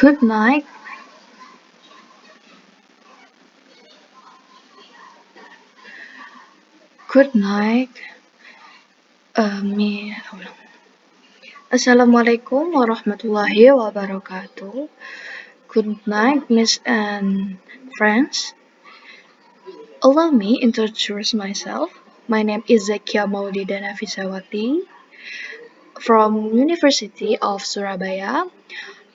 Good night. Good night. Me. Assalamualaikum warahmatullahi wabarakatuh. Good night, Miss and friends. Allow me introduce myself. My name is Zakia Maulidana Fisawati from University of Surabaya.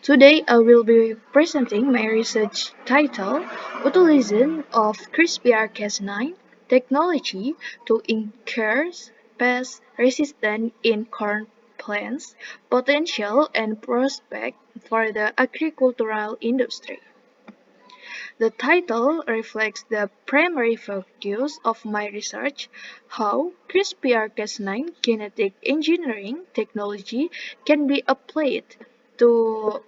Today I will be presenting my research title, Utilization of CRISPR-Cas9 technology to increase pest resistance in corn plants, potential and prospect for the agricultural industry. The title reflects the primary focus of my research, how CRISPR-Cas9 genetic engineering technology can be applied to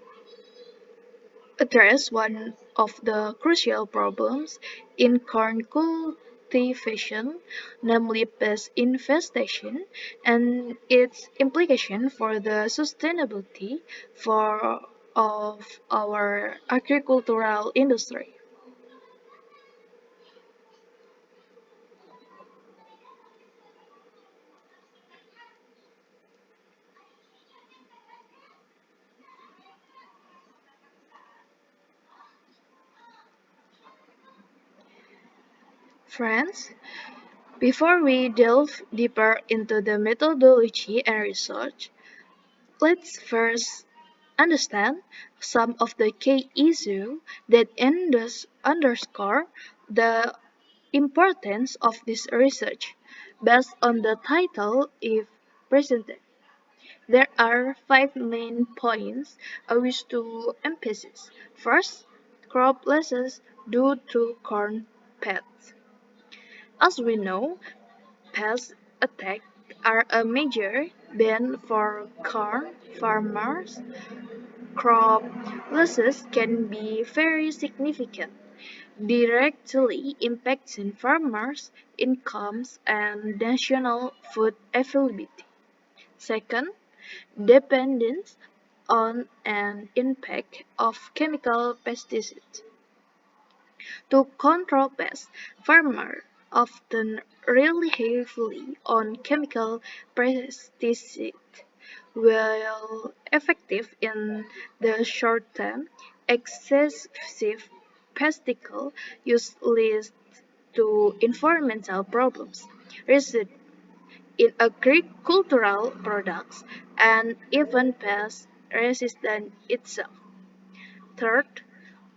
address one of the crucial problems in corn cultivation, namely pest infestation, and its implication for the sustainability for of our agricultural industry. Friends, before we delve deeper into the methodology and research, let's first understand some of the key issues that underscore the importance of this research. Based on the title if presented, there are five main points I wish to emphasize. First, crop losses due to corn pests. As we know, pest attacks are a major ban for corn farmers. Crop losses can be very significant, directly impacting farmers' incomes and national food availability. Second, dependence on and impact of chemical pesticides. To control pests, farmers often rely heavily on chemical pesticides. While effective in the short term, excessive pesticide use leads to environmental problems, residue in agricultural products, and even pest resistance itself. Third,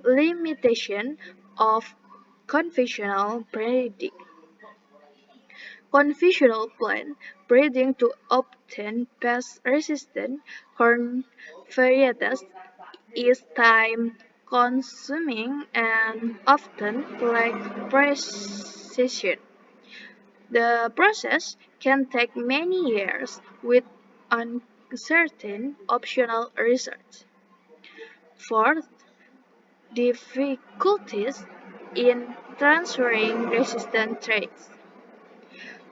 limitation of conventional breeding. Conventional plant breeding to obtain pest-resistant corn varieties is time-consuming and often lacks precision. The process can take many years with uncertain optional results. Fourth, difficulties in transferring resistant traits.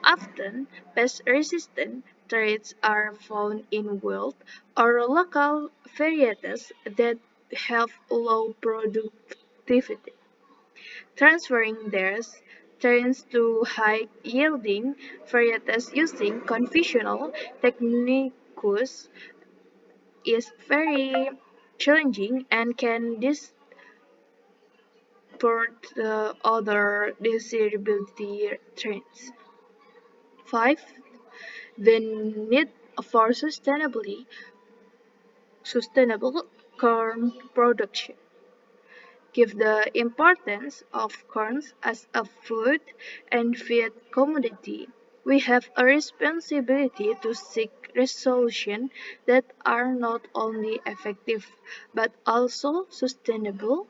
Often, pest-resistant traits are found in wild or local varieties that have low productivity. Transferring these traits to high-yielding varieties using conventional techniques is very challenging and can distort the other desirability traits. 5. The need for sustainable corn production. Give the importance of corn as a food and feed commodity. We have a responsibility to seek resolutions that are not only effective but also sustainable,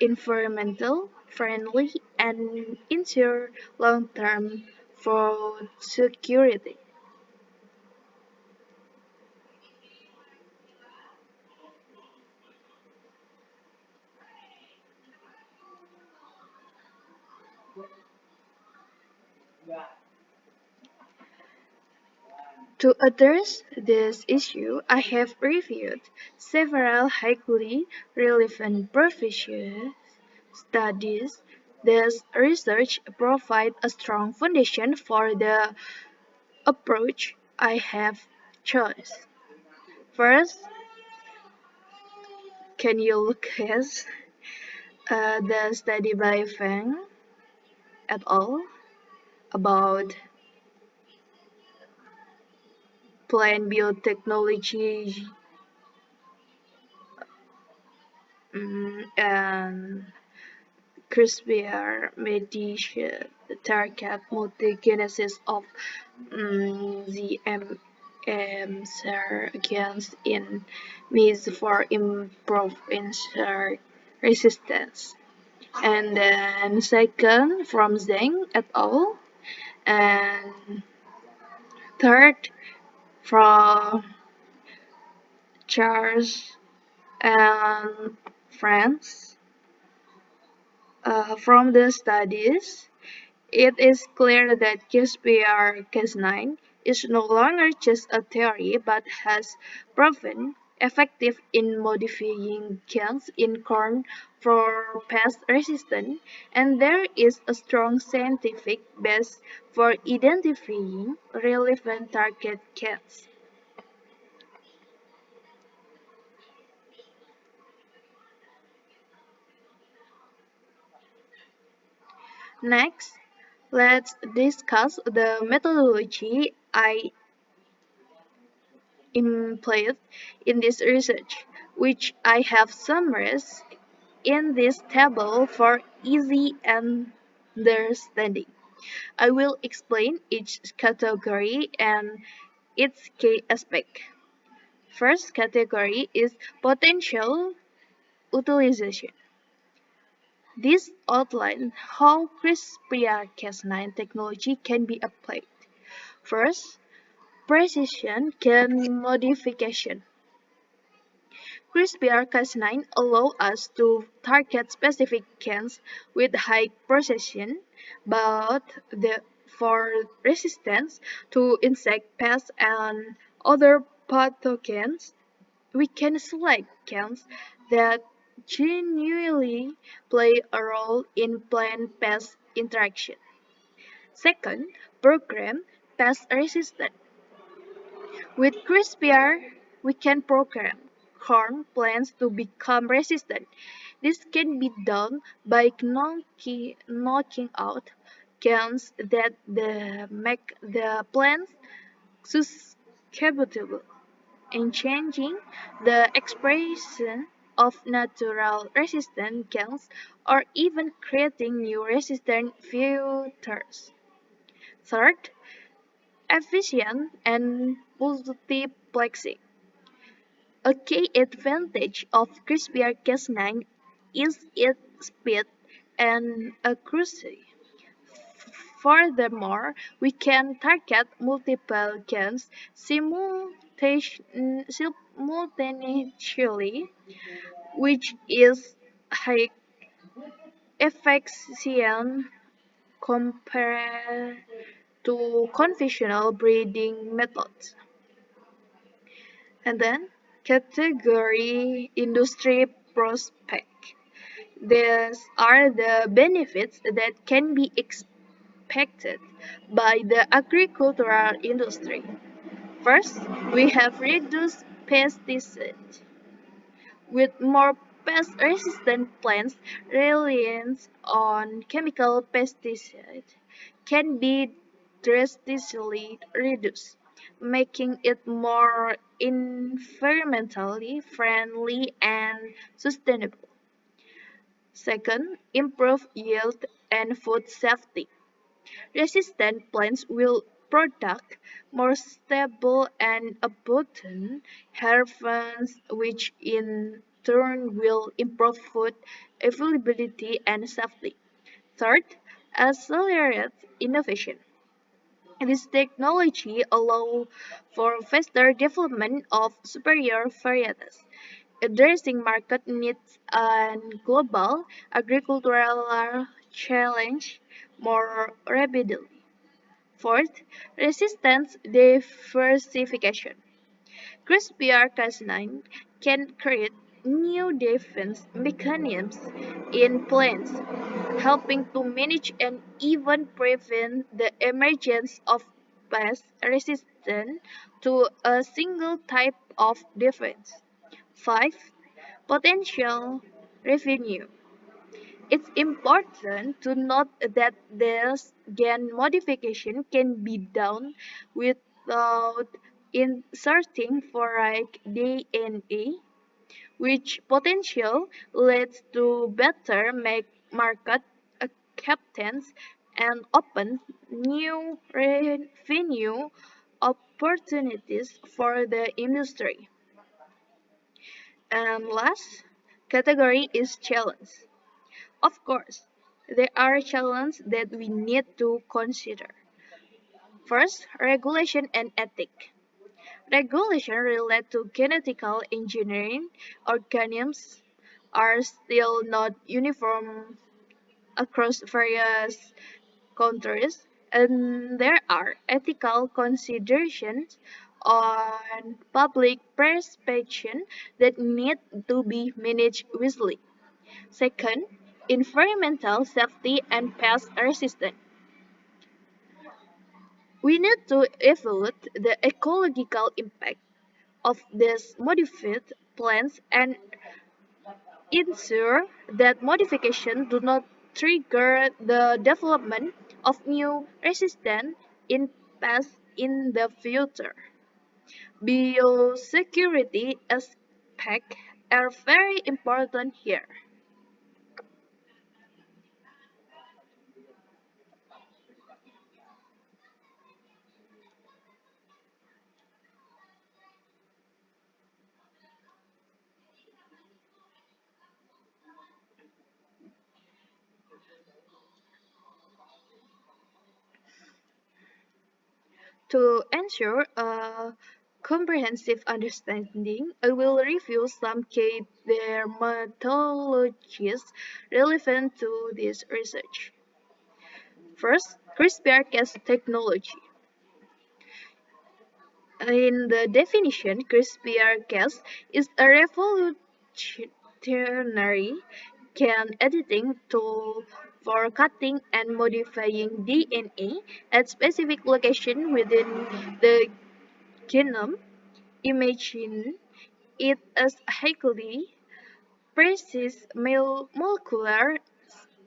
environmental friendly, and ensure long-term food security. To address this issue, I have reviewed several highly relevant professional studies. This research provides a strong foundation for the approach I have chosen. First, can you look at the study by Feng et al. About plant biotechnology and CRISPR mediation target multigenesis of the MCR against in maize for improved insect resistance. And then second from Zheng et al. And third from Charles and friends. From the studies, it is clear that CRISPR-Cas9 is no longer just a theory but has proven effective in modifying genes in corn for pest resistance, and there is a strong scientific base for identifying relevant target genes. Next, let's discuss the methodology I employed in this research, which I have summarized in this table for easy understanding. I will explain each category and its key aspect. First category is potential utilization. This outlines how CRISPR-Cas9 technology can be applied. First, precision gen modification. CRISPR-Cas9 allow us to target specific genes with high precision, but for resistance to insect pests and other pathogens, we can select genes that genuinely play a role in plant-pest interaction. Second, program pest resistance. With CRISPR, we can program corn plants to become resistant. This can be done by knocking out genes that make the plants susceptible and changing the expression of natural resistant genes or even creating new resistant features. Third, efficient and multiplexing. A key advantage of CRISPR-Cas9 is its speed and accuracy. Furthermore, we can target multiple genes simultaneously, which is high efficient compared to conventional breeding methods. And then category industry prospect. These are the benefits that can be expected by the agricultural industry. First, we have reduced pesticides. With more pest-resistant plants, reliance on chemical pesticides can be drastically reduced, making it more environmentally friendly and sustainable. Second, improve yield and food safety. Resistant plants will produce more stable and abundant harvests, which in turn will improve food availability and safety. Third, accelerate innovation. This technology allows for faster development of superior varieties, addressing market needs and global agricultural challenge more rapidly. Fourth, resistance diversification. CRISPR-Cas9 can create new defense mechanisms in plants, helping to manage and even prevent the emergence of pests resistant to a single type of defense. 5. Potential revenue. It's important to note that this gen modification can be done without inserting foreign DNA, which potential leads to better make market acceptance and open new revenue opportunities for the industry. And last category is challenge. Of course, there are challenges that we need to consider. First, regulation and ethics. Regulation related to genetical engineering organisms are still not uniform across various countries, and there are ethical considerations on public perception that need to be managed wisely. Second, environmental safety and pest resistance. We need to evaluate the ecological impact of these modified plants and ensure that modification do not trigger the development of new resistant in pests in the future. Biosecurity aspects are very important here. To ensure a comprehensive understanding, I will review some key methodologies relevant to this research. First, CRISPR-Cas technology. In the definition, CRISPR-Cas is a revolutionary gene editing tool for cutting and modifying DNA at specific location within the genome. Imagine it as highly precise molecular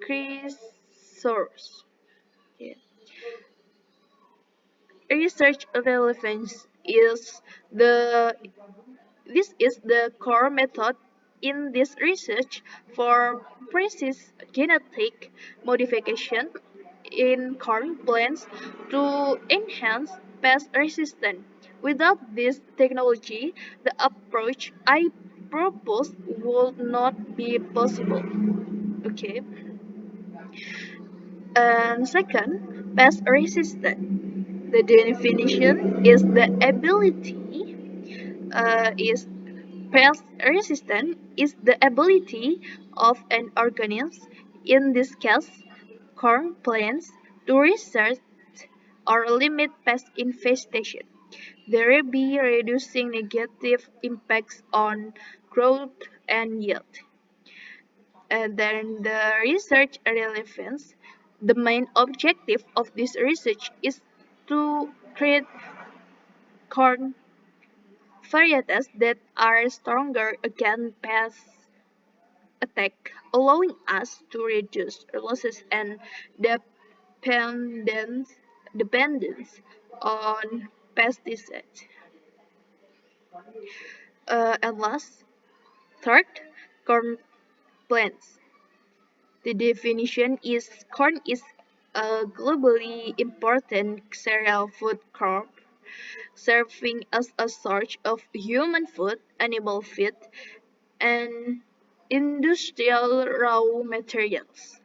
resource. Yeah. Research relevance is the this is the core method in this research for precise genetic modification in corn plants to enhance pest resistance. Without this technology, the approach I propose would not be possible. Okay. And second, pest resistant. The definition is the ability is pest resistant is the ability of an organism, in this case corn plants, to resist or limit pest infestation, thereby reducing negative impacts on growth and yield. And then the research relevance. The main objective of this research is to create corn varieties that are stronger against pest attack, allowing us to reduce losses and dependence dependence on pesticides. And last, third, corn plants. The definition is corn is a globally important cereal food crop, serving as a source of human food, animal feed, and industrial raw materials.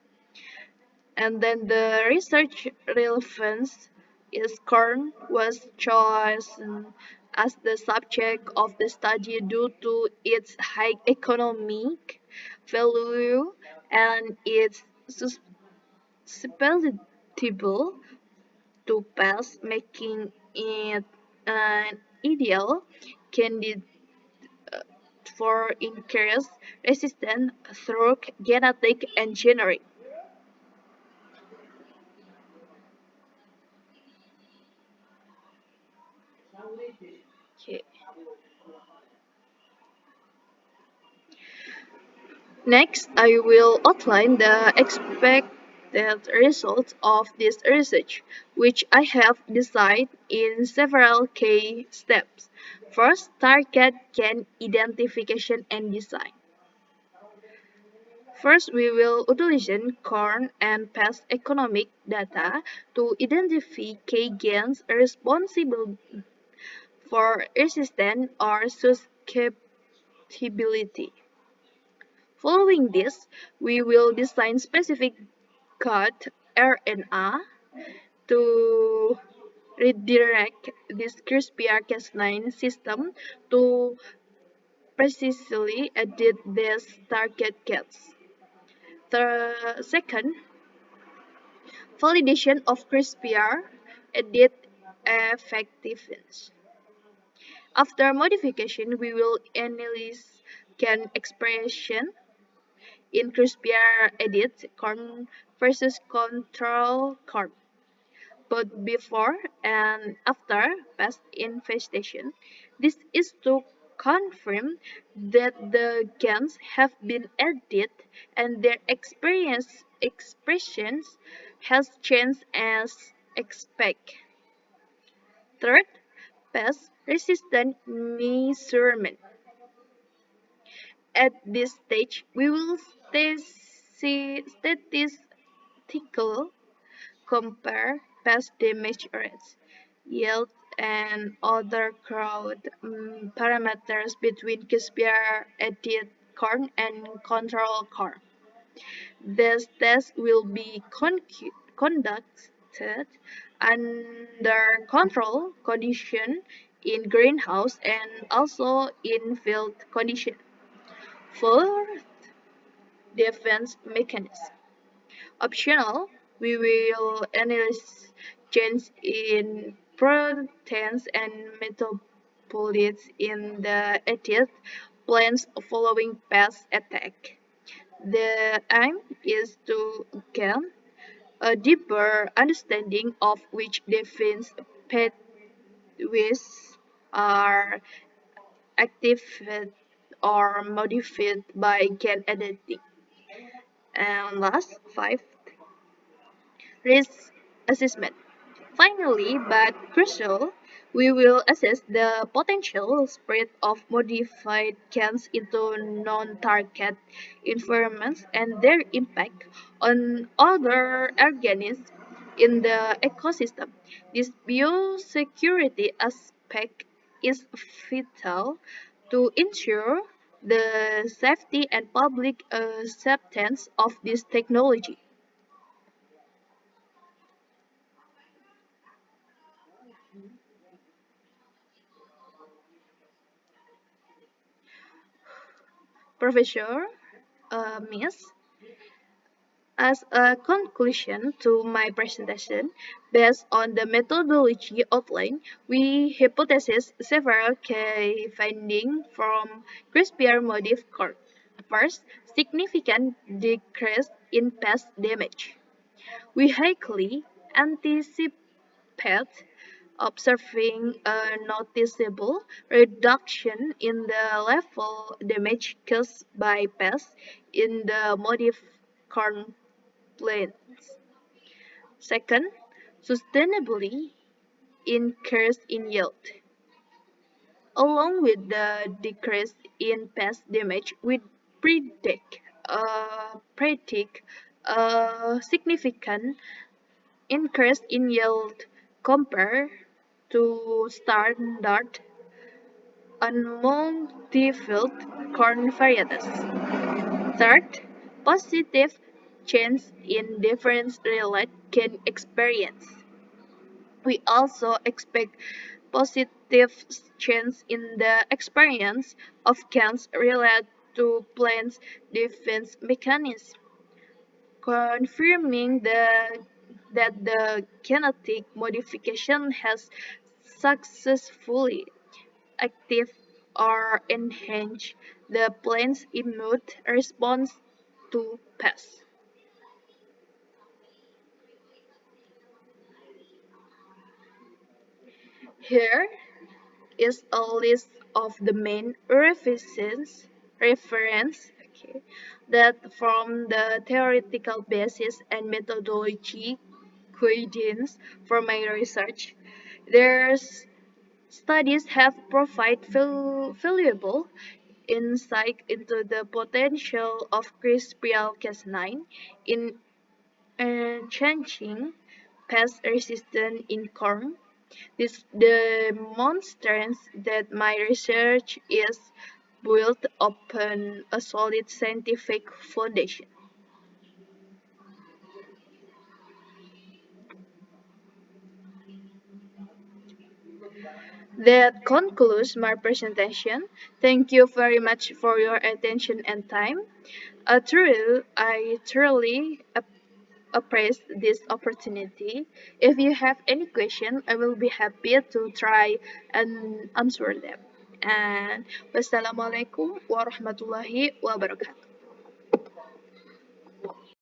And then the research relevance is corn was chosen as the subject of the study due to its high economic value and its susceptible to pests, making it an ideal candidate for increased resistance through genetic engineering. Okay. Next, I will outline the expected results of this research, which I have decided in several key steps. First, target gen identification and design. First, we will utilize corn and pest economic data to identify key gens responsible for resistance or susceptibility. Following this, we will design specific cut RNA to redirect this CRISPR-Cas9 system to precisely edit these target gets. The second, validation of CRISPR edit effectiveness. After modification, we will analyze gen expression in CRISPR edit corn versus control corn, both before and after pest infestation. This is to confirm that the gens have been edited and their expressions has changed as expected. Third, pest resistant measurement. At this stage, we will statistical compare pest damage rates, yield, and other crowd parameters between CRISPR-edited corn and control corn. This test will be conducted under control condition in greenhouse and also in field condition. Fourth, defense mechanism. Optional, we will analyze change in proteins and metabolites in the edited plants following pest attack. The aim is to gain a deeper understanding of which defense pathways are activated or modified by gen editing. And last, five, risk assessment. Finally, but crucial, we will assess the potential spread of modified gens into non-target environments and their impact on other organisms in the ecosystem. This biosecurity aspect is vital to ensure the safety and public acceptance of this technology. Professor, Miss, as a conclusion to my presentation, based on the methodology outlined, we hypothesize several key findings from CRISPR modified corn. First, significant decrease in pest damage. We highly anticipate observing a noticeable reduction in the level damage caused by pests in the modified corn plants. Second, sustainably increase in yield. Along with the decrease in pest damage, we predict predict a significant increase in yield compared to standard unmodified corn varieties. Third, positive change in difference relate can experience. We also expect positive change in the experience of cans related to plants' defense mechanism, confirming that the genetic modification has successfully active or enhance the plant's immune response to pests. Here is a list of the main reference that form the theoretical basis and methodology guidance for my research. There's studies have provided valuable insight into the potential of CRISPR-Cas9 in changing pest resistance in corn. This demonstrates that my research is built upon a solid scientific foundation. That concludes my presentation. Thank you very much for your attention and time. I truly appraise this opportunity. If you have any question, I will be happy to try and answer them. And wassalamualaikum warahmatullahi wabarakatuh.